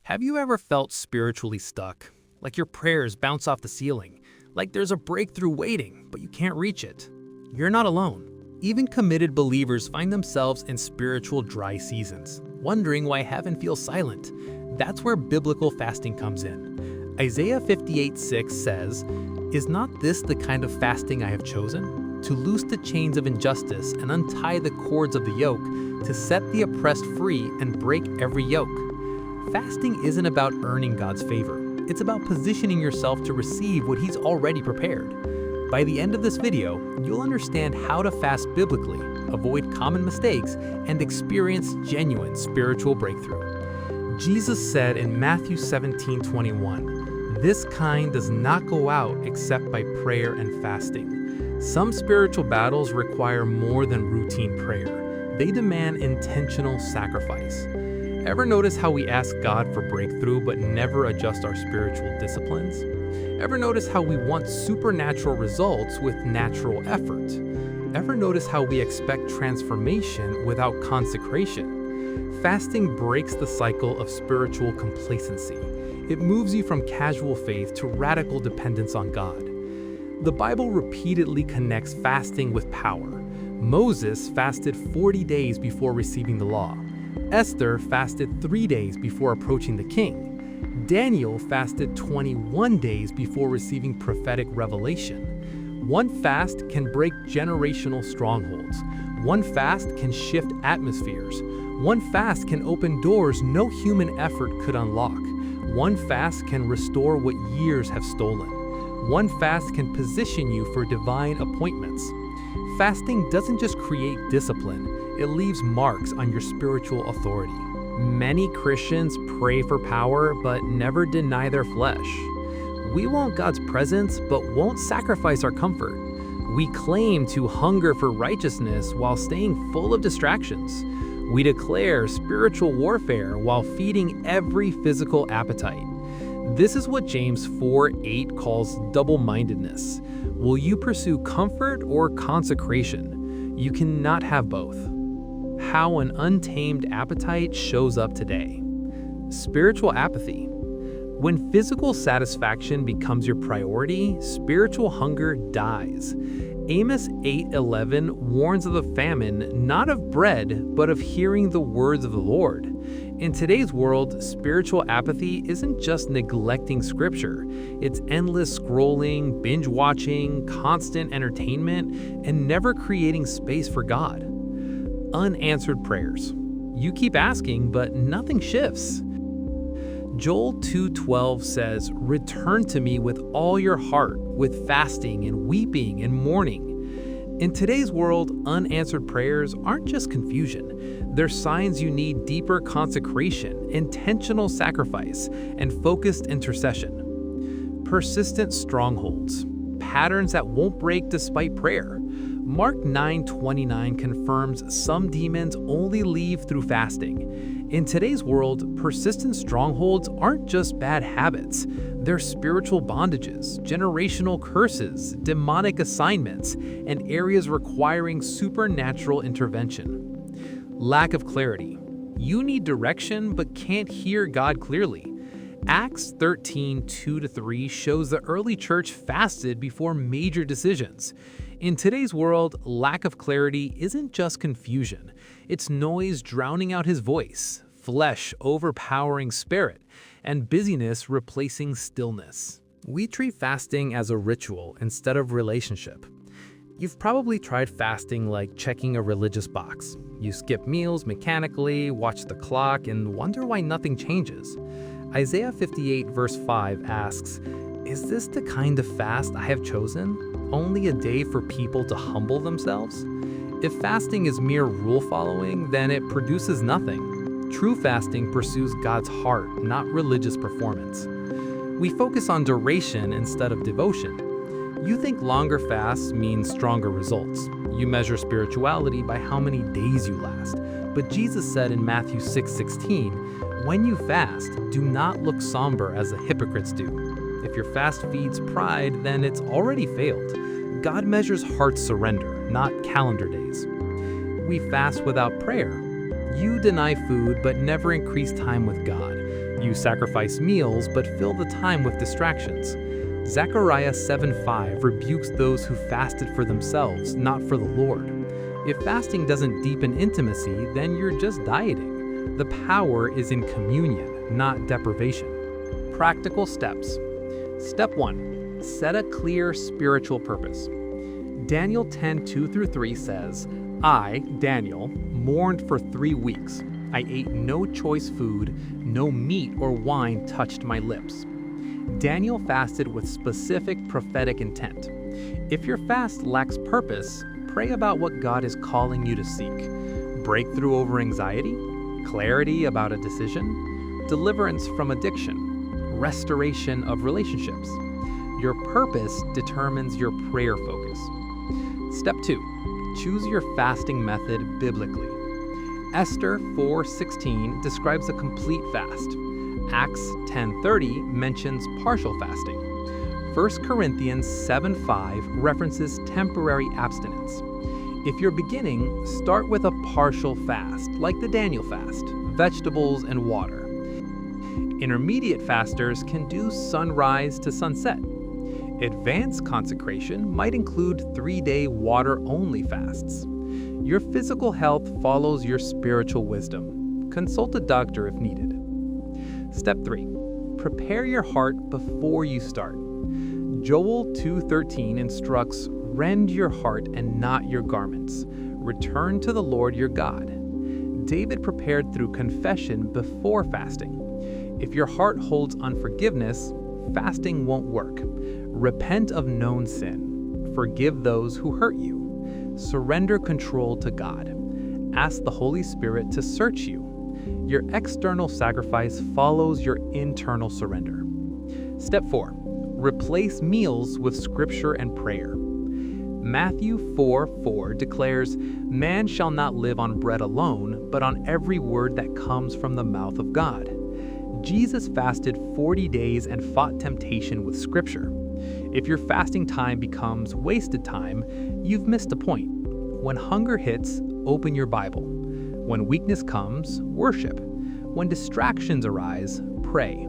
Have you ever felt spiritually stuck? Like your prayers bounce off the ceiling? Like there's a breakthrough waiting, but you can't reach it? You're not alone. Even committed believers find themselves in spiritual dry seasons, wondering why heaven feels silent. That's where biblical fasting comes in. Isaiah 58:6 says, "Is not this the kind of fasting I have chosen? To loose the chains of injustice and untie the cords of the yoke, to set the oppressed free and break every yoke." Fasting isn't about earning God's favor. It's about positioning yourself to receive what He's already prepared. By the end of this video, you'll understand how to fast biblically, avoid common mistakes, and experience genuine spiritual breakthrough. Jesus said in Matthew 17:21, "This kind does not go out except by prayer and fasting." Some spiritual battles require more than routine prayer. They demand intentional sacrifice. Ever notice how we ask God for breakthrough but never adjust our spiritual disciplines? Ever notice how we want supernatural results with natural effort? Ever notice how we expect transformation without consecration? Fasting breaks the cycle of spiritual complacency. It moves you from casual faith to radical dependence on God. The Bible repeatedly connects fasting with power. Moses fasted 40 days before receiving the law. Esther fasted 3 days before approaching the king. Daniel fasted 21 days before receiving prophetic revelation. One fast can break generational strongholds. One fast can shift atmospheres. One fast can open doors no human effort could unlock. One fast can restore what years have stolen. One fast can position you for divine appointments. Fasting doesn't just create discipline, it leaves marks on your spiritual authority. Many Christians pray for power but never deny their flesh. We want God's presence but won't sacrifice our comfort. We claim to hunger for righteousness while staying full of distractions. We declare spiritual warfare while feeding every physical appetite. This is what James 4:8 calls double-mindedness. Will you pursue comfort or consecration? You cannot have both. How an untamed appetite shows up today. Spiritual apathy. When physical satisfaction becomes your priority, spiritual hunger dies. Amos 8:11 warns of the famine, not of bread, but of hearing the words of the Lord. In today's world, spiritual apathy isn't just neglecting scripture. It's endless scrolling, binge watching, constant entertainment, and never creating space for God. Unanswered prayers. You keep asking, but nothing shifts. Joel 2:12 says, "Return to me with all your heart, with fasting and weeping and mourning." In today's world, unanswered prayers aren't just confusion. They're signs you need deeper consecration, intentional sacrifice, and focused intercession. Persistent strongholds. Patterns that won't break despite prayer. Mark 9:29 confirms some demons only leave through fasting. In today's world, persistent strongholds aren't just bad habits. They're spiritual bondages, generational curses, demonic assignments, and areas requiring supernatural intervention. Lack of clarity. You need direction but can't hear God clearly. Acts 13:2-3 shows the early church fasted before major decisions. In today's world, lack of clarity isn't just confusion. It's noise drowning out His voice, flesh overpowering spirit, and busyness replacing stillness. We treat fasting as a ritual instead of relationship. You've probably tried fasting like checking a religious box. You skip meals mechanically, watch the clock, and wonder why nothing changes. Isaiah 58 verse 5 asks, "Is this the kind of fast I have chosen? Only a day for people to humble themselves?" If fasting is mere rule following, then it produces nothing. True fasting pursues God's heart, not religious performance. We focus on duration instead of devotion. You think longer fasts mean stronger results. You measure spirituality by how many days you last. But Jesus said in Matthew 6:16, "When you fast, do not look somber as the hypocrites do." If your fast feeds pride, then it's already failed. God measures heart surrender, not calendar days. We fast without prayer. You deny food but never increase time with God. You sacrifice meals but fill the time with distractions. Zechariah 7:5 rebukes those who fasted for themselves, not for the Lord. If fasting doesn't deepen intimacy, then you're just dieting. The power is in communion, not deprivation. Practical steps. Step 1. Set a clear spiritual purpose. Daniel 10:2-3 says, I, Daniel, mourned for 3 weeks. I ate no choice food, no meat or wine touched my lips. Daniel fasted with specific prophetic intent. If your fast lacks purpose, pray about what God is calling you to seek. Breakthrough over anxiety, clarity about a decision, deliverance from addiction, restoration of relationships. Your purpose determines your prayer focus. Step 2. Choose your fasting method biblically. Esther 4:16 describes a complete fast. Acts 10:30 mentions partial fasting. 1 Corinthians 7:5 references temporary abstinence. If you're beginning, start with a partial fast, like the Daniel fast, vegetables and water. Intermediate fasters can do sunrise to sunset. Advanced consecration might include 3-day water-only fasts. Your physical health follows your spiritual wisdom. Consult a doctor if needed. Step 3. Prepare your heart before you start. Joel 2:13 instructs, rend your heart and not your garments. Return to the Lord your God. David prepared through confession before fasting. If your heart holds unforgiveness, fasting won't work. Repent of known sin. Forgive those who hurt you. Surrender control to God. Ask the Holy Spirit to search you. Your external sacrifice follows your internal surrender. Step 4. Replace meals with scripture and prayer. Matthew 4:4 declares, man shall not live on bread alone, but on every word that comes from the mouth of God. Jesus fasted 40 days and fought temptation with scripture. If your fasting time becomes wasted time, you've missed a point. When hunger hits, open your Bible. When weakness comes, worship. When distractions arise, pray.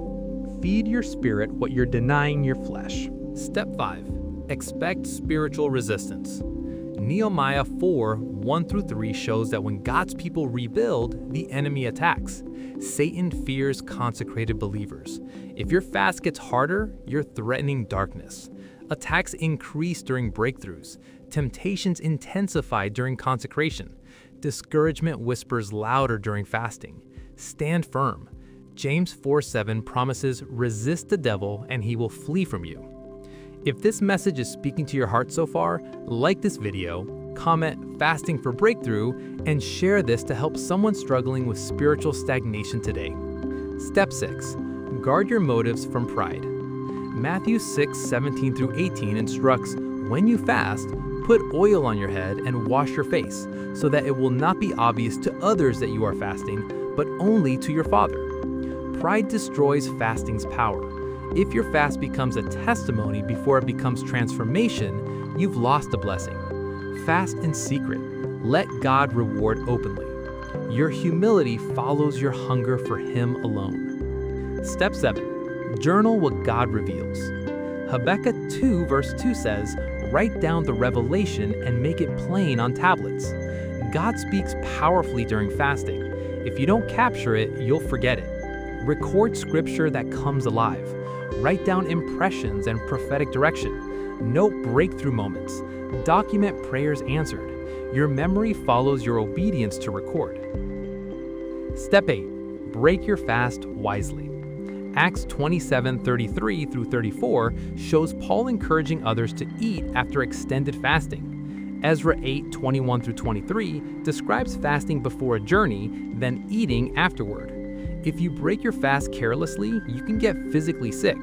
Feed your spirit what you're denying your flesh. Step 5. Expect spiritual resistance. Nehemiah 4:1-3 shows that when God's people rebuild, the enemy attacks. Satan fears consecrated believers. If your fast gets harder, you're threatening darkness. Attacks increase during breakthroughs. Temptations intensify during consecration. Discouragement whispers louder during fasting. Stand firm. James 4:7 promises, resist the devil and he will flee from you. If this message is speaking to your heart so far, like this video, comment fasting for breakthrough, and share this to help someone struggling with spiritual stagnation today. Step 6. Guard your motives from pride. Matthew 6:17-18 instructs, when you fast, put oil on your head and wash your face, so that it will not be obvious to others that you are fasting, but only to your Father. Pride destroys fasting's power. If your fast becomes a testimony before it becomes transformation, you've lost a blessing. Fast in secret. Let God reward openly. Your humility follows your hunger for Him alone. Step 7. Journal what God reveals. Habakkuk 2:2 says, write down the revelation and make it plain on tablets. God speaks powerfully during fasting. If you don't capture it, you'll forget it. Record scripture that comes alive. Write down impressions and prophetic direction. Note breakthrough moments. Document prayers answered. Your memory follows your obedience to record. Step 8. Break your fast wisely. Acts 27:33-34 shows Paul encouraging others to eat after extended fasting. Ezra 8:21-23 describes fasting before a journey, then eating afterward. If you break your fast carelessly, you can get physically sick.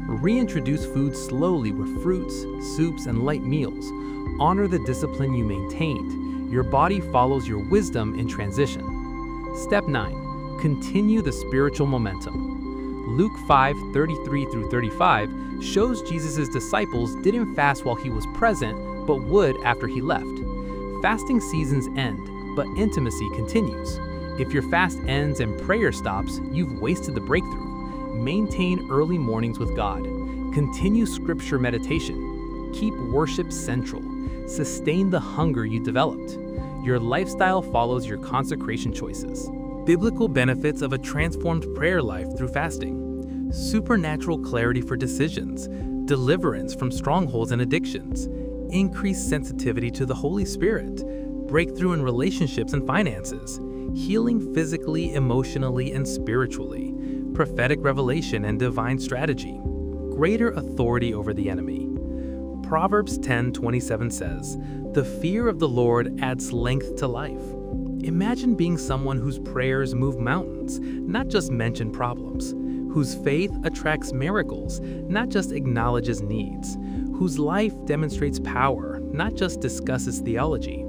Reintroduce food slowly with fruits, soups, and light meals. Honor the discipline you maintained. Your body follows your wisdom in transition. Step 9. Continue the spiritual momentum. Luke 5:33-35 shows Jesus' disciples didn't fast while he was present, but would after he left. Fasting seasons end, but intimacy continues. If your fast ends and prayer stops, you've wasted the breakthrough. Maintain early mornings with God. Continue scripture meditation. Keep worship central. Sustain the hunger you developed. Your lifestyle follows your consecration choices. Biblical benefits of a transformed prayer life through fasting. Supernatural clarity for decisions. Deliverance from strongholds and addictions. Increased sensitivity to the Holy Spirit. Breakthrough in relationships and finances. Healing physically, emotionally, and spiritually. Prophetic revelation and divine strategy. Greater authority over the enemy. Proverbs 10:27 says, "The fear of the Lord adds length to life." Imagine being someone whose prayers move mountains, not just mention problems, whose faith attracts miracles, not just acknowledges needs, whose life demonstrates power, not just discusses theology.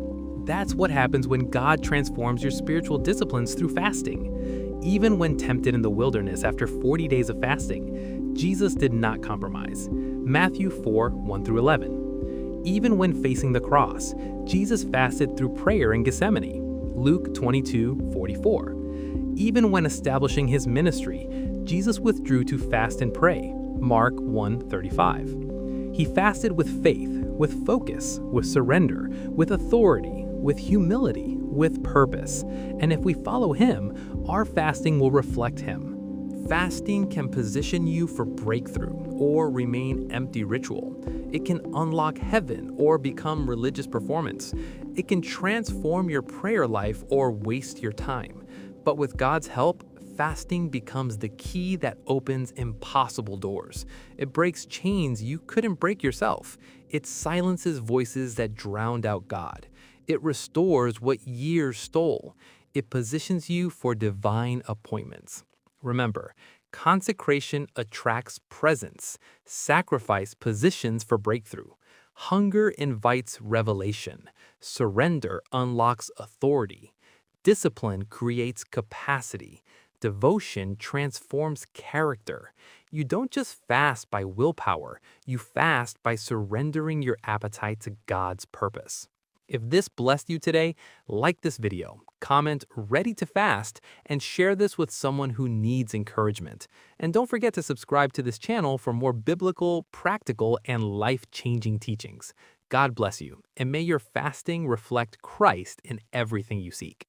That's what happens when God transforms your spiritual disciplines through fasting. Even when tempted in the wilderness after 40 days of fasting, Jesus did not compromise. Matthew 4:1-11. Even when facing the cross, Jesus fasted through prayer in Gethsemane. Luke 22:44. Even when establishing his ministry, Jesus withdrew to fast and pray. Mark 1:35. He fasted with faith, with focus, with surrender, with authority, with humility, with purpose. And if we follow him, our fasting will reflect him. Fasting can position you for breakthrough or remain empty ritual. It can unlock heaven or become religious performance. It can transform your prayer life or waste your time. But with God's help, fasting becomes the key that opens impossible doors. It breaks chains you couldn't break yourself. It silences voices that drowned out God. It restores what years stole. It positions you for divine appointments. Remember, consecration attracts presence. Sacrifice positions for breakthrough. Hunger invites revelation. Surrender unlocks authority. Discipline creates capacity. Devotion transforms character. You don't just fast by willpower, you fast by surrendering your appetite to God's purpose. If this blessed you today, like this video, comment "Ready to Fast," and share this with someone who needs encouragement. And don't forget to subscribe to this channel for more biblical, practical, and life-changing teachings. God bless you, and may your fasting reflect Christ in everything you seek.